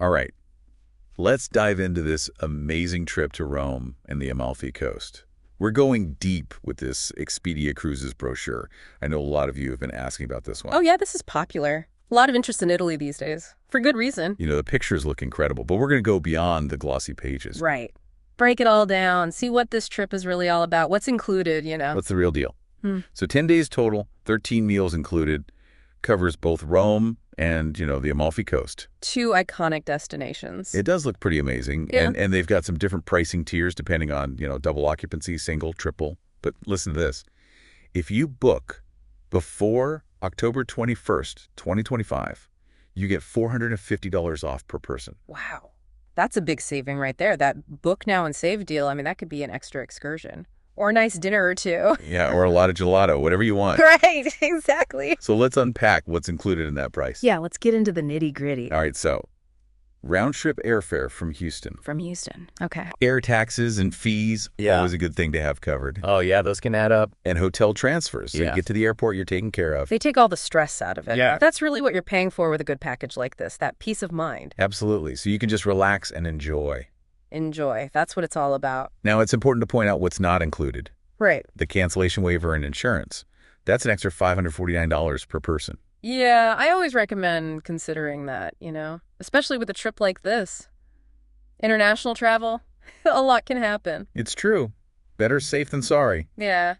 All right, let's dive into this amazing trip to Rome and the Amalfi Coast. We're going deep with this Expedia Cruises brochure. I know a lot of you have been asking about this one. Oh, yeah, this is popular. A lot of interest in Italy these days. For good reason. You know, the pictures look incredible, but we're going to go beyond the glossy pages. Right. Break it all down, see what this trip is really all about, what's included. What's the real deal? Hmm. So 10 days total, 13 meals included, covers both Rome and, the Amalfi Coast. Two iconic destinations. It does look pretty amazing. Yeah. And they've got some different pricing tiers depending on, double occupancy, single, triple. But listen to this. If you book before October 21st, 2025, you get $450 off per person. Wow. That's a big saving right there. That book now and save deal, I mean, that could be an extra excursion. Or a nice dinner or two. Yeah, or a lot of gelato, whatever you want. Right, exactly. So let's unpack what's included in that price. Yeah, let's get into the nitty-gritty. All right, so round-trip airfare from Houston. From Houston. Okay. Air taxes and fees, Yeah. always a good thing to have covered. Oh, yeah, those can add up. And hotel transfers. So you Yeah. get to the airport, you're taken care of. They take all the stress out of it. Yeah. That's really what you're paying for with a good package like this, that peace of mind. Absolutely. So you can just relax and enjoy. Enjoy. That's what it's all about. Now, it's important to point out what's not included. Right. The cancellation waiver and insurance. That's an extra $549 per person. Yeah, I always recommend considering that, especially with a trip like this. International travel, a lot can happen. It's true. Better safe than sorry. Yeah.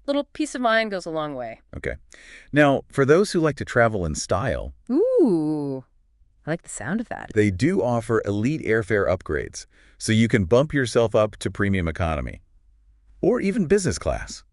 Little peace of mind goes a long way. Okay. Now, for those who like to travel in style, Ooh, I like the sound of that. they do offer elite airfare upgrades, so you can bump yourself up to premium economy or even business class.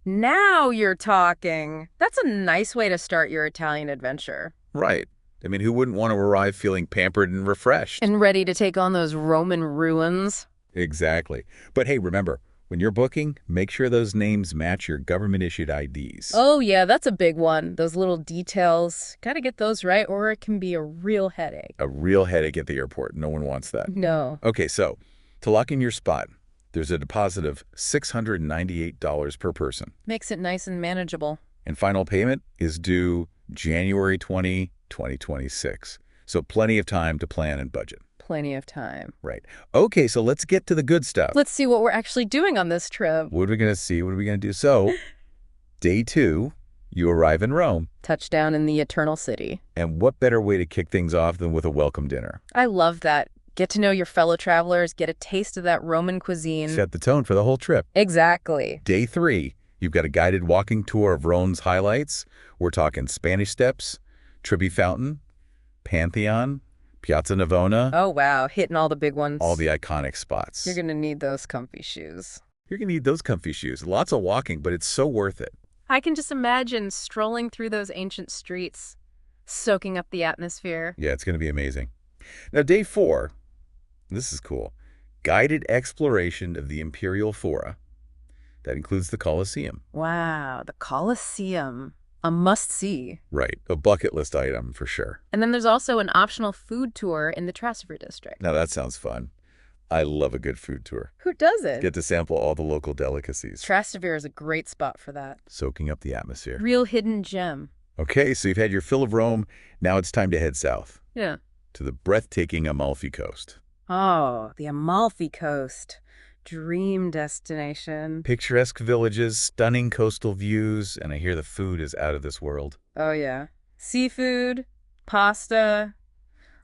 Now you're talking. That's a nice way to start your Italian adventure. Right. I mean, who wouldn't want to arrive feeling pampered and refreshed? And ready to take on those Roman ruins. Exactly. But hey, remember, when you're booking, make sure those names match your government-issued IDs. Oh, yeah, that's a big one. Those little details. Gotta get those right, or it can be a real headache. A real headache at the airport. No one wants that. No. Okay, so to lock in your spot, there's a deposit of $698 per person. Makes it nice and manageable. And final payment is due January 2026. So plenty of time to plan and budget. Plenty of time. Right. Okay, so let's get to the good stuff. Let's see what we're actually doing on this trip. What are we going to see? What are we going to do? So, day 2, you arrive in Rome. Touchdown in the Eternal City. And what better way to kick things off than with a welcome dinner? I love that. Get to know your fellow travelers, get a taste of that Roman cuisine. Set the tone for the whole trip. Exactly. Day 3, you've got a guided walking tour of Rome's highlights. We're talking Spanish Steps, Trevi Fountain, Pantheon, Piazza Navona, Oh, wow. Hitting all the big ones. all the iconic spots. You're going to need those comfy shoes. You're going to need those comfy shoes. Lots of walking, but it's so worth it. I can just imagine strolling through those ancient streets, soaking up the atmosphere. Yeah, it's going to be amazing. Now, day 4, this is cool. Guided exploration of the Imperial Fora. That includes the Colosseum. Wow, the Colosseum. A must-see. Right, a bucket list item for sure. And then there's also an optional food tour in the Trastevere district. Now, that sounds fun. I love a good food tour. Who doesn't? Get to sample all the local delicacies, Trastevere is a great spot for that. soaking up the atmosphere. Real hidden gem. Okay, so you've had your fill of Rome. Now it's time to head south Yeah. to the breathtaking Amalfi Coast. Oh, the Amalfi Coast. Dream destination. Picturesque villages, stunning coastal views, and I hear the food is out of this world. Oh, yeah. Seafood, pasta,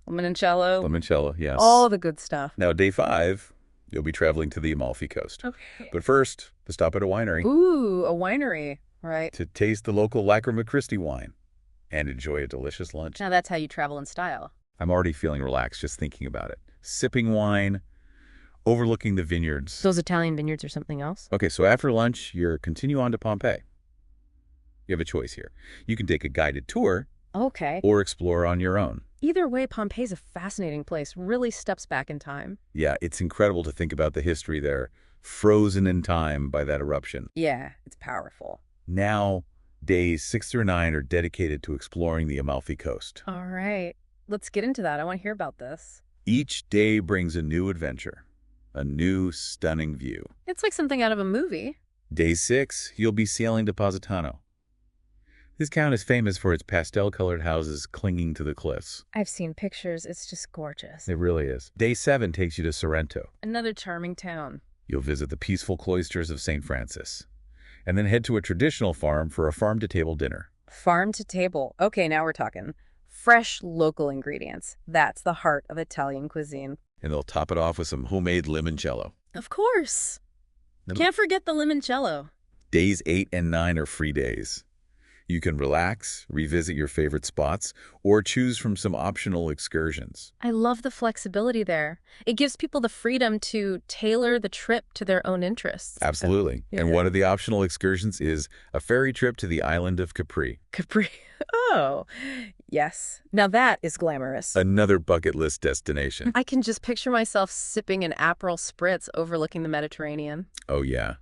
limoncello. Limoncello, yes. All the good stuff. Now, day 5, you'll be traveling to the Amalfi Coast. Okay. But first, a stop at a winery Ooh, a winery. Right. to taste the local Lacrima Christi wine and enjoy a delicious lunch. Now that's how you travel in style. I'm already feeling relaxed just thinking about it. Sipping wine, overlooking the vineyards. Those Italian vineyards or something else? Okay, so after lunch, you continue on to Pompeii. You have a choice here. You can take a guided tour Okay. or explore on your own. Either way, Pompeii's a fascinating place. Really steps back in time. Yeah, it's incredible to think about the history there, frozen in time by that eruption. Yeah, it's powerful. Now, days 6 through 9 are dedicated to exploring the Amalfi Coast. All right. Let's get into that. I want to hear about this. Each day brings a new adventure, a new stunning view. It's like something out of a movie. Day 6, you'll be sailing to Positano. This town is famous for its pastel-colored houses clinging to the cliffs. I've seen pictures. It's just gorgeous. It really is. Day 7 takes you to Sorrento. Another charming town. You'll visit the peaceful cloisters of St. Francis, and then head to a traditional farm for a farm-to-table dinner. Farm to table. Okay, now we're talking. Fresh, local ingredients. That's the heart of Italian cuisine. And they'll top it off with some homemade limoncello. Of course. Can't forget the limoncello. Days 8 and 9 are free days. You can relax, revisit your favorite spots, or choose from some optional excursions. I love the flexibility there. It gives people the freedom to tailor the trip to their own interests. Absolutely. Yeah. And one of the optional excursions is a ferry trip to the island of Capri. Capri. Oh, yes. Now that is glamorous. Another bucket list destination. I can just picture myself sipping an Aperol Spritz overlooking the Mediterranean. Oh, yeah.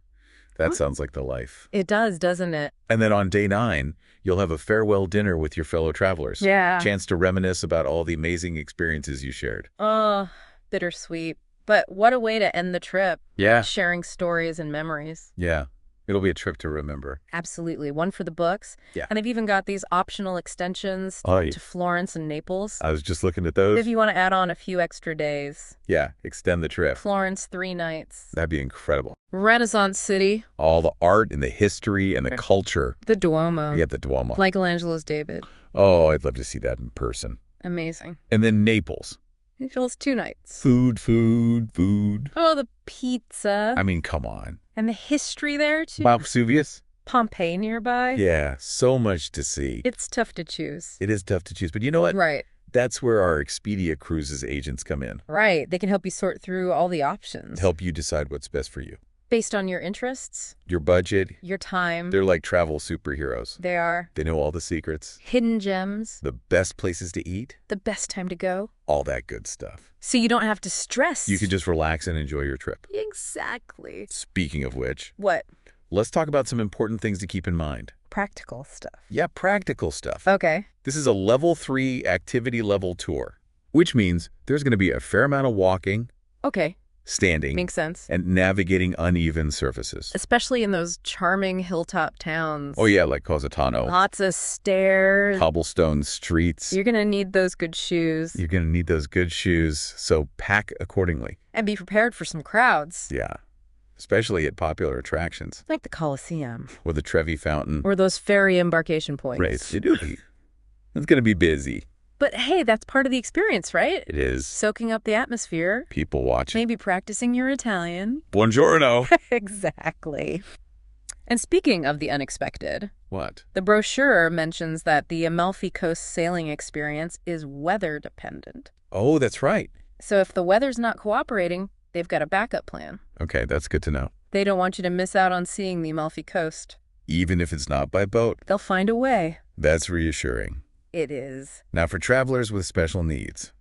That sounds like the life. It does, doesn't it? And then on day 9, you'll have a farewell dinner with your fellow travelers. Yeah. Chance to reminisce about all the amazing experiences you shared. Oh, bittersweet. But what a way to end the trip. Yeah. Sharing stories and memories. Yeah. It'll be a trip to remember. Absolutely. One for the books. Yeah. And they've even got these optional extensions Oh, to Florence and Naples. I was just looking at those. If you want to add on a few extra days. Yeah, extend the trip. Florence, 3 nights. That'd be incredible. Renaissance city. All the art and the history and the culture. The Duomo. Yeah, the Duomo. Michelangelo's David. Oh, I'd love to see that in person. Amazing. And then Naples. Naples, 2 nights. Food, food, food. Oh, the pizza. I mean, come on. And the history there, too. Mount Vesuvius? Pompeii nearby. Yeah, so much to see. It's tough to choose. It is tough to choose. But you know what? Right. That's where our Expedia Cruises agents come in. Right. They can help you sort through all the options. Help you decide what's best for you. Based on your interests, Your budget. your time. They're like travel superheroes. They are They know all the secrets, hidden gems, the best places to eat, the best time to go. all that good stuff. So you don't have to stress. You can just relax and enjoy your trip. Exactly. Speaking of which, What? let's talk about some important things to keep in mind. Practical stuff. Yeah, practical stuff. Okay. This is a level 3 activity level tour, which means there's going to be a fair amount of walking, Okay. standing, Makes sense. and navigating uneven surfaces. Especially in those charming hilltop towns. Oh yeah, like Positano. Lots of stairs. Cobblestone streets. You're going to need those good shoes. You're going to need those good shoes, so pack accordingly. And be prepared for some crowds. Yeah, especially at popular attractions. Like the Colosseum. Or the Trevi Fountain. Or those ferry embarkation points. Right, it's going to be busy. But hey, that's part of the experience, right? It is. Soaking up the atmosphere. People watching. Maybe practicing your Italian. Buongiorno. Exactly. And speaking of the unexpected, What? the brochure mentions that the Amalfi Coast sailing experience is weather dependent. Oh, that's right. So if the weather's not cooperating, they've got a backup plan. Okay, that's good to know. They don't want you to miss out on seeing the Amalfi Coast. Even if it's not by boat. They'll find a way. That's reassuring. It is. Now for travelers with special needs.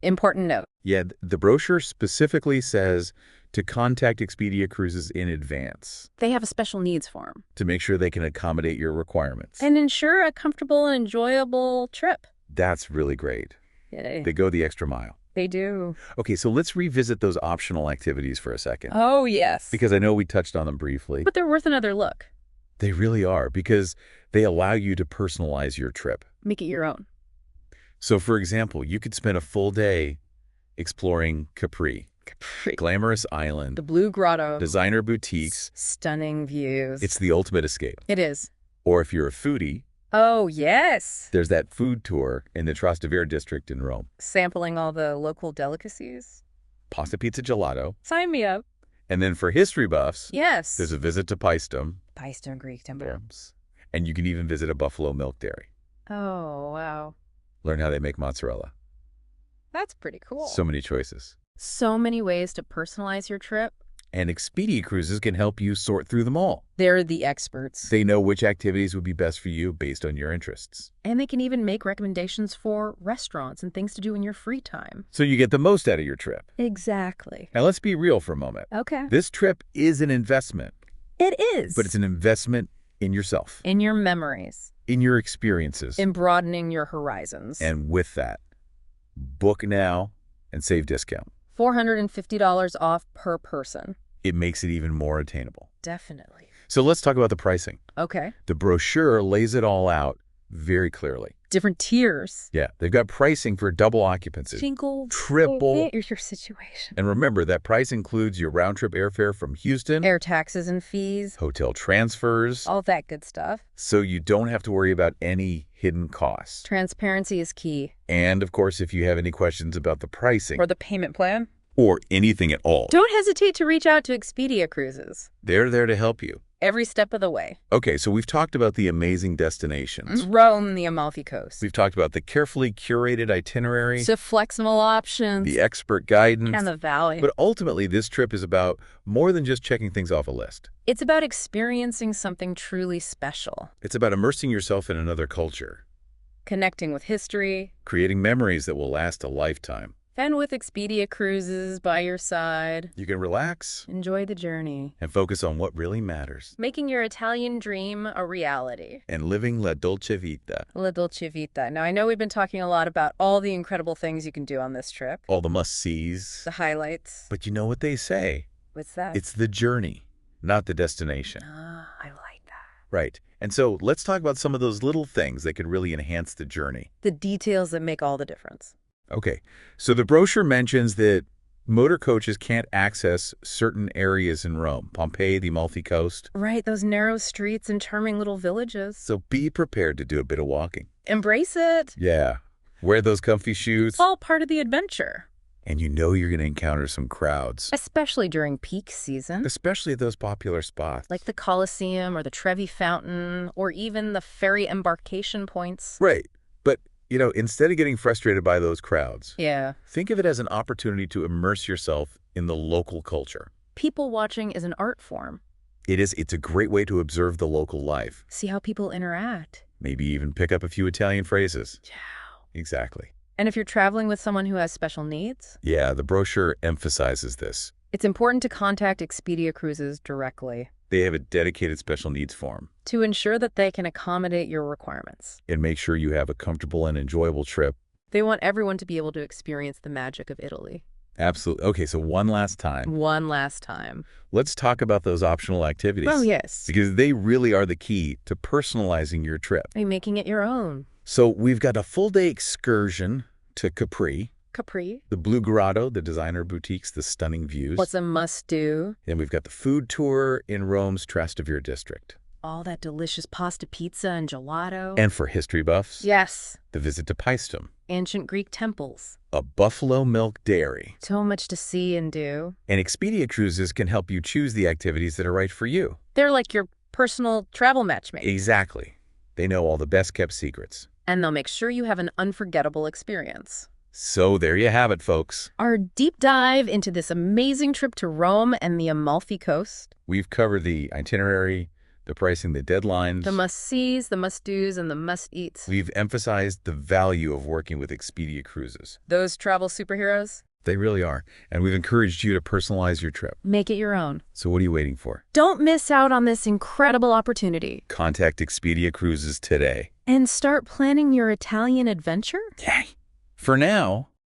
Important note. Yeah, the brochure specifically says to contact Expedia Cruises in advance They have a special needs form. to make sure they can accommodate your requirements. And ensure a comfortable and enjoyable trip. That's really great. Yay. They go the extra mile. They do. Okay, so let's revisit those optional activities for a second. Oh, yes. Because I know we touched on them briefly. But they're worth another look. They really are, because they allow you to personalize your trip. Make it your own. So, for example, you could spend a full day exploring Capri, Capri. glamorous island, The Blue Grotto. designer boutiques. Stunning views. It's the ultimate escape. It is. Or if you're a foodie, Oh, yes. there's that food tour in the Trastevere district in Rome. Sampling all the local delicacies. Pasta, pizza, gelato. Sign me up. And then for history buffs, Yes. there's a visit to Paestum. Paestum Greek temple. And you can even visit a buffalo milk dairy. Oh, wow. Learn how they make mozzarella. That's pretty cool. So many choices. So many ways to personalize your trip. And Expedia Cruises can help you sort through them all. They're the experts. They know which activities would be best for you based on your interests. And they can even make recommendations for restaurants and things to do in your free time. So you get the most out of your trip. Exactly. Now let's be real for a moment. Okay. This trip is an investment, It is. but it's an investment in yourself, in your memories, in your experiences. in broadening your horizons. And with that, book now and save discount. $450 off per person. It makes it even more attainable. Definitely. So let's talk about the pricing. Okay. The brochure lays it all out very clearly. Different tiers. Yeah, they've got pricing for double occupancy, Jingle. triple. Here's your situation. And remember, that price includes your round-trip airfare from Houston, Air taxes and fees. hotel transfers, All that good stuff. so you don't have to worry about any hidden costs. Transparency is key. And, of course, if you have any questions about the pricing Or the payment plan. or anything at all, Don't hesitate to reach out to Expedia Cruises. they're there to help you. Every step of the way. Okay, so we've talked about the amazing destinations. Rome, the Amalfi Coast. We've talked about the carefully curated itinerary, So flexible options. the expert guidance. And the valley. But ultimately, this trip is about more than just checking things off a list. It's about experiencing something truly special. It's about immersing yourself in another culture, Connecting with history. creating memories that will last a lifetime. And with Expedia Cruises by your side. You can relax Enjoy the journey. and focus on what really matters. Making your Italian dream a reality. And living la dolce vita. La Dolce Vita. Now, I know we've been talking a lot about all the incredible things you can do on this trip. All the must-sees. The highlights. But you know what they say? What's that? It's the journey, not the destination. I like that. Right. And so let's talk about some of those little things that could really enhance the journey. The details that make all the difference. Okay, so the brochure mentions that motor coaches can't access certain areas in Rome, Pompeii, the Amalfi Coast. Right, those narrow streets and charming little villages. So be prepared to do a bit of walking. Embrace it. Yeah, wear those comfy shoes. It's all part of the adventure. And you know you're going to encounter some crowds, Especially during peak season. especially at those popular spots. Like the Colosseum or the Trevi Fountain or even the ferry embarkation points. Right, but instead of getting frustrated by those crowds, Yeah. think of it as an opportunity to immerse yourself in the local culture. People watching is an art form. It's a great way to observe the local life. See how people interact. Maybe even pick up a few Italian phrases. Ciao. Exactly. And if you're traveling with someone who has special needs, Yeah, the brochure emphasizes this. it's important to contact Expedia Cruises directly They have a dedicated special needs form. to ensure that they can accommodate your requirements. And make sure you have a comfortable and enjoyable trip. They want everyone to be able to experience the magic of Italy. Absolutely. Okay, so one last time. One last time. Let's talk about those optional activities. Oh, yes. Because they really are the key to personalizing your trip. By making it your own. So we've got a full-day excursion to Capri, Capri. the Blue Grotto, the designer boutiques, the stunning views. What's a must-do? Then we've got the food tour in Rome's Trastevere district. All that delicious pasta pizza and gelato. And for history buffs, Yes. the visit to Paestum, Ancient Greek temples. a buffalo milk dairy. So much to see and do. And Expedia Cruises can help you choose the activities that are right for you. They're like your personal travel matchmate. Exactly. They know all the best-kept secrets. And they'll make sure you have an unforgettable experience. So there you have it, folks. Our deep dive into this amazing trip to Rome and the Amalfi Coast. We've covered the itinerary, the pricing, the deadlines. The must-sees, the must-dos, and the must-eats. We've emphasized the value of working with Expedia Cruises. Those travel superheroes? They really are. And we've encouraged you to personalize your trip. Make it your own. So what are you waiting for? Don't miss out on this incredible opportunity. Contact Expedia Cruises today. And start planning your Italian adventure? Yay! For now,